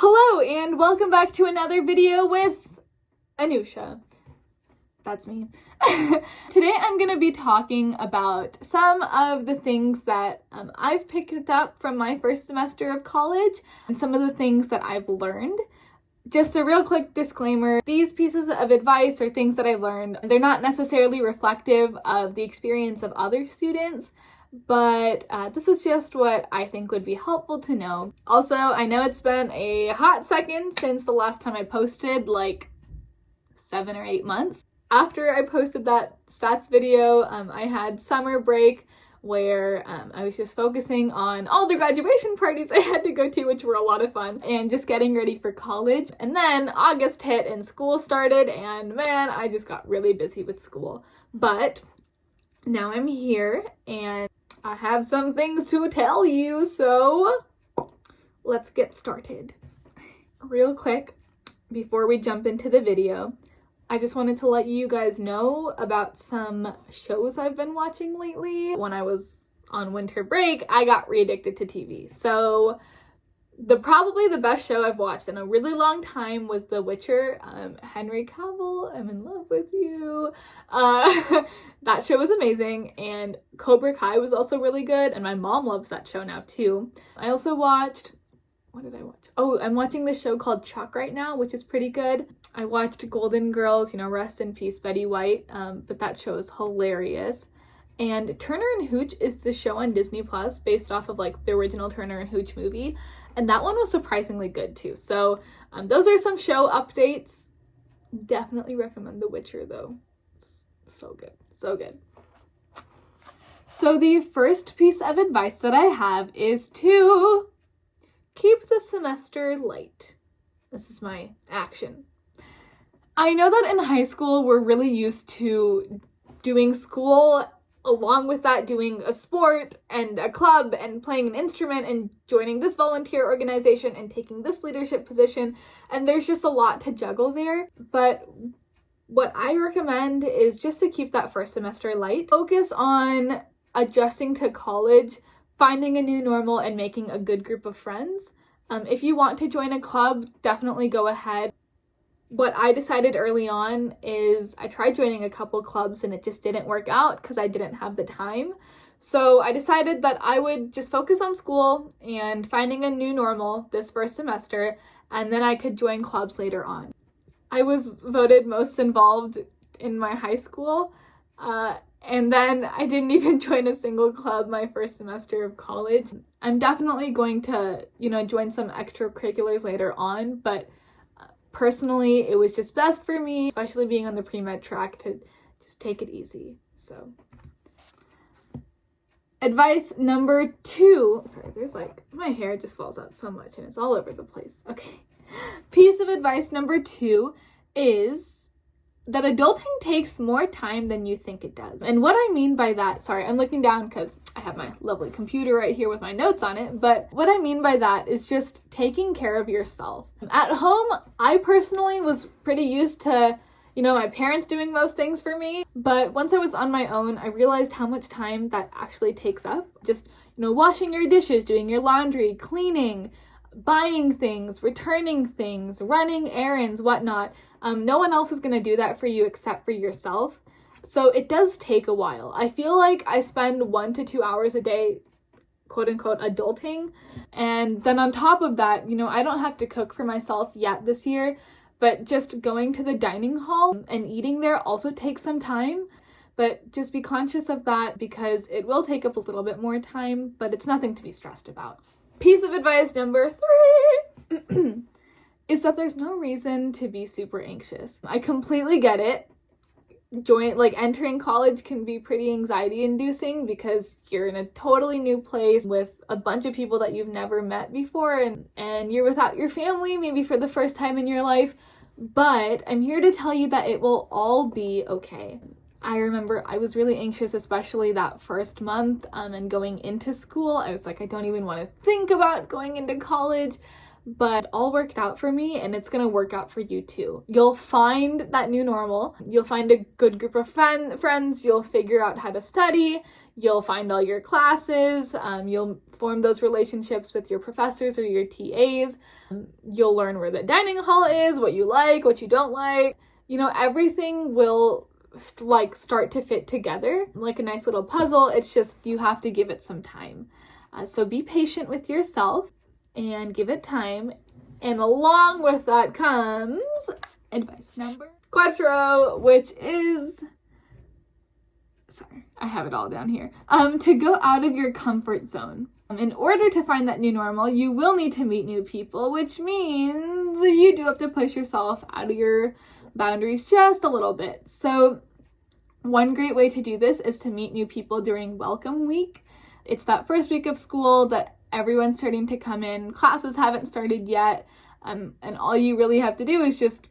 Hello and welcome back to another video with Anusha. That's me. Today I'm going to be talking about some of the things that I've picked up from my first semester of college and some of the things that I've learned. Just a real quick disclaimer, these pieces of advice or things that I learned, they're not necessarily reflective of the experience of other students, but this is just what I think would be helpful to know. Also, I know it's been a hot second since the last time I posted, like 7 or 8 months. After I posted that stats video, I had summer break where I was just focusing on all the graduation parties I had to go to, which were a lot of fun, and just getting ready for college. And then August hit and school started, and man, I just got really busy with school. But now I'm here and I have some things to tell you, so let's get started. Real quick, before we jump into the video, I just wanted to let you guys know about some shows I've been watching lately. When I was on winter break, I got re-addicted to TV. So probably the best show I've watched in a really long time was The Witcher. Henry Cavill, I'm in love with you. That show was amazing, and Cobra Kai was also really good, and my mom loves that show now too. I also watched, what did I watch? Oh, I'm watching this show called Chuck right now, which is pretty good. I watched Golden Girls, rest in peace Betty White, but that show is hilarious. And Turner and Hooch is the show on Disney Plus based off of like the original Turner and Hooch movie, and that one was surprisingly good too. So those are some show updates. Definitely recommend The Witcher though. So good, so good. So the first piece of advice that I have is to keep the semester light. This is my action. I know that in high school we're really used to doing school, along with that doing a sport and a club and playing an instrument and joining this volunteer organization and taking this leadership position, and there's just a lot to juggle there. But what I recommend is just to keep that first semester light. Focus on adjusting to college, finding a new normal, and making a good group of friends. If you want to join a club, definitely go ahead. What I decided early on is I tried joining a couple clubs and it just didn't work out because I didn't have the time. So I decided that I would just focus on school and finding a new normal this first semester, and then I could join clubs later on. I was voted most involved in my high school, and then I didn't even join a single club my first semester of college. I'm definitely going to, join some extracurriculars later on, but personally, it was just best for me, especially being on the pre-med track, to just take it easy. So, advice number 2, sorry, my hair just falls out so much and it's all over the place. Okay. Piece of advice number 2 is that adulting takes more time than you think it does. And what I mean by that, sorry, I'm looking down because I have my lovely computer right here with my notes on it, but what I mean by that is just taking care of yourself. At home, I personally was pretty used to, my parents doing most things for me, but once I was on my own, I realized how much time that actually takes up. Just, washing your dishes, doing your laundry, cleaning, buying things, returning things, running errands, whatnot. No one else is going to do that for you except for yourself. So it does take a while. I feel like I spend 1 to 2 hours a day, quote unquote, adulting. And then on top of that, I don't have to cook for myself yet this year, but just going to the dining hall and eating there also takes some time. But just be conscious of that because it will take up a little bit more time, but it's nothing to be stressed about. Piece of advice number 3 is that there's no reason to be super anxious. I completely get it. Entering college can be pretty anxiety inducing because you're in a totally new place with a bunch of people that you've never met before, and you're without your family maybe for the first time in your life. But I'm here to tell you that it will all be okay. I remember I was really anxious, especially that first month and going into school. I was like, I don't even want to think about going into college. but it all worked out for me, and it's gonna work out for you too. You'll find that new normal. You'll find a good group of friends. You'll figure out how to study. You'll find all your classes. You'll form those relationships with your professors or your TAs. You'll learn where the dining hall is, what you like, what you don't like. You know, everything will start to fit together like a nice little puzzle. It's just you have to give it some time. So be patient with yourself and give it time. And along with that comes advice number quattro, which is, sorry, I have it all down here, to go out of your comfort zone. In order to find that new normal, you will need to meet new people, which means you do have to push yourself out of your boundaries just a little bit. So one great way to do this is to meet new people during welcome week. It's that first week of school that everyone's starting to come in. Classes haven't started yet, and all you really have to do is just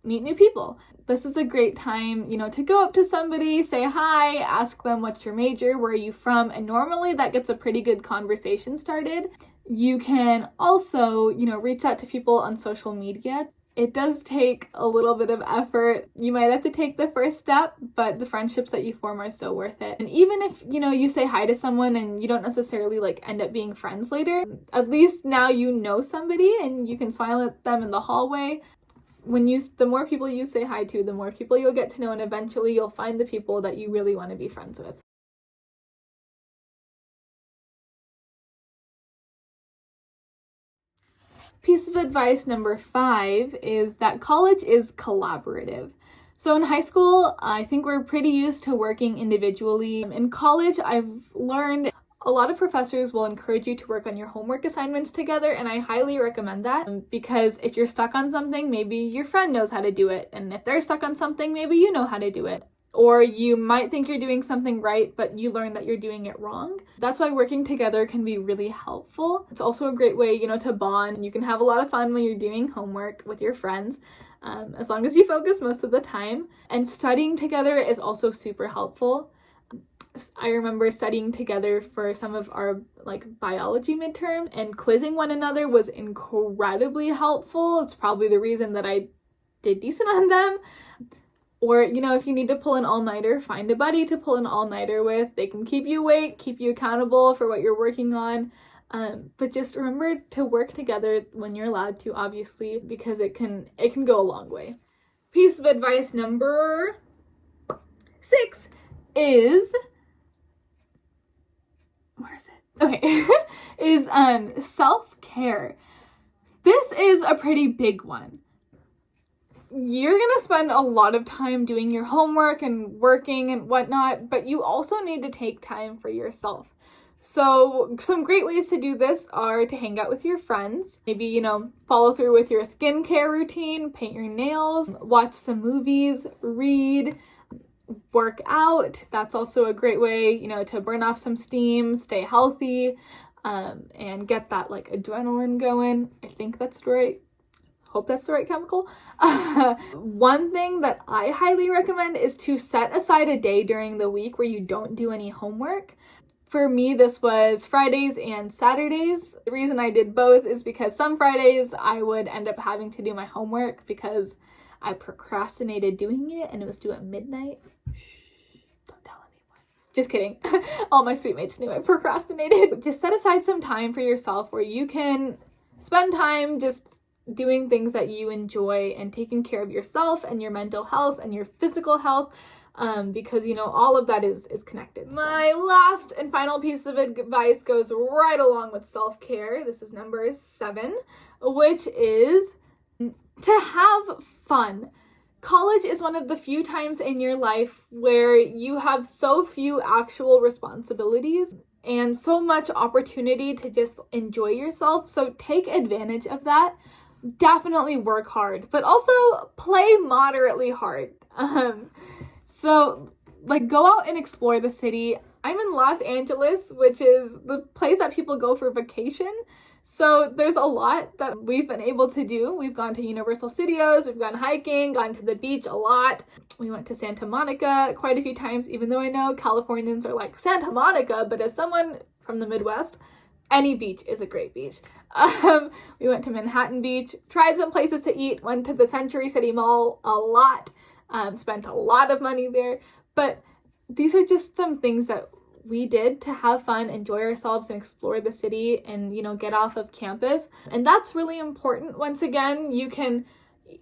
meet new people. This is a great time, you know, to go up to somebody, say hi, ask them what's your major, where are you from, and normally that gets a pretty good conversation started. You can also, you know, reach out to people on social media. It does take a little bit of effort. You might have to take the first step, but the friendships that you form are so worth it. And even if, you know, you say hi to someone and you don't necessarily end up being friends later, at least now you know somebody and you can smile at them in the hallway. The more people you say hi to, the more people you'll get to know, and eventually you'll find the people that you really want to be friends with. Piece of advice number 5 is that college is collaborative. So in high school, I think we're pretty used to working individually. In college, I've learned a lot of professors will encourage you to work on your homework assignments together, and I highly recommend that because if you're stuck on something, maybe your friend knows how to do it, and if they're stuck on something, maybe you know how to do it. Or you might think you're doing something right, but you learn that you're doing it wrong. That's why working together can be really helpful. It's also a great way, you know, to bond. You can have a lot of fun when you're doing homework with your friends, as long as you focus most of the time. And studying together is also super helpful. I remember studying together for some of our biology midterm, and quizzing one another was incredibly helpful. It's probably the reason that I did decent on them. Or, you know, if you need to pull an all-nighter, find a buddy to pull an all-nighter with. They can keep you awake, keep you accountable for what you're working on. But just remember to work together when you're allowed to, obviously, because it can go a long way. Piece of advice number 6 is, where is it? Okay, is self-care. This is a pretty big one. You're gonna spend a lot of time doing your homework and working and whatnot, but you also need to take time for yourself. So some great ways to do this are to hang out with your friends. Maybe, you know, follow through with your skincare routine, paint your nails, watch some movies, read, work out. That's also a great way, you know, to burn off some steam, stay healthy, and get that adrenaline going. I think that's right. Hope that's the right chemical. One thing that I highly recommend is to set aside a day during the week where you don't do any homework. For me, this was Fridays and Saturdays. The reason I did both is because some Fridays I would end up having to do my homework because I procrastinated doing it and it was due at midnight. Shh, don't tell anyone. Just kidding. All my sweet mates knew I procrastinated. Just set aside some time for yourself where you can spend time just doing things that you enjoy and taking care of yourself and your mental health and your physical health, because, you know, all of that is connected. So. My last and final piece of advice goes right along with self-care. This is number 7, which is to have fun. College is one of the few times in your life where you have so few actual responsibilities and so much opportunity to just enjoy yourself. So take advantage of that. Definitely work hard, but also play moderately hard. So go out and explore the city. I'm in Los Angeles, which is the place that people go for vacation. So there's a lot that we've been able to do. We've gone to Universal Studios, we've gone hiking, gone to the beach a lot. We went to Santa Monica quite a few times, even though I know Californians are like, Santa Monica, but as someone from the Midwest, any beach is a great beach. We went to Manhattan Beach, tried some places to eat, went to the Century City Mall a lot, spent a lot of money there. But these are just some things that we did to have fun, enjoy ourselves, and explore the city and, you know, get off of campus. And that's really important. Once again, you can,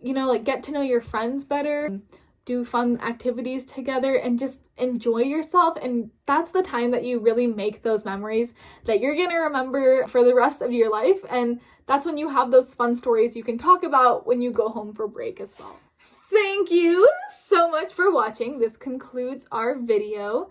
you know, like get to know your friends better, do fun activities together, and just enjoy yourself. And that's the time that you really make those memories that you're gonna remember for the rest of your life. And that's when you have those fun stories you can talk about when you go home for break as well. Thank you so much for watching. This concludes our video.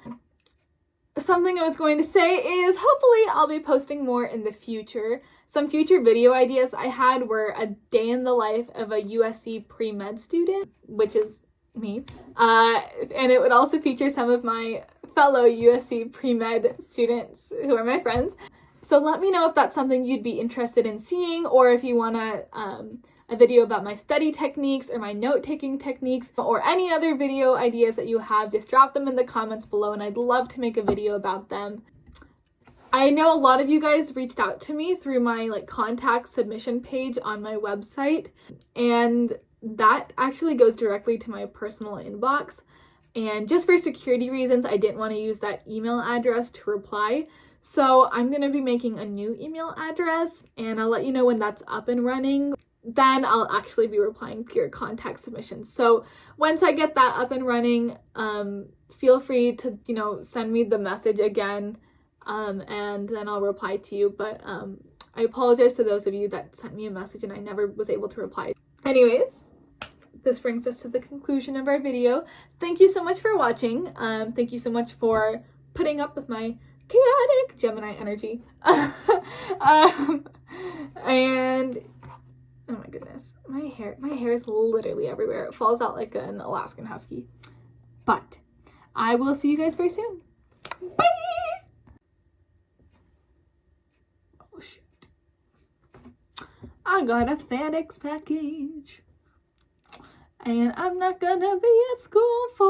Something I was going to say is hopefully I'll be posting more in the future. Some future video ideas I had were a day in the life of a USC pre-med student, which is me. And it would also feature some of my fellow USC pre-med students who are my friends. So let me know if that's something you'd be interested in seeing, or if you want a video about my study techniques or my note-taking techniques, or any other video ideas that you have. Just drop them in the comments below and I'd love to make a video about them. I know a lot of you guys reached out to me through my contact submission page on my website, and that actually goes directly to my personal inbox. And just for security reasons, I didn't want to use that email address to reply. So I'm going to be making a new email address, and I'll let you know when that's up and running. Then I'll actually be replying to your contact submissions. So once I get that up and running, feel free to, send me the message again, and then I'll reply to you. But I apologize to those of you that sent me a message and I never was able to reply. Anyways, this brings us to the conclusion of our video. Thank you so much for watching. Thank you so much for putting up with my chaotic Gemini energy. And oh my goodness, my hair is literally everywhere. It falls out like an Alaskan husky. But I will see you guys very soon. Bye! Oh shoot. I got a FedEx package, and I'm not gonna be at school for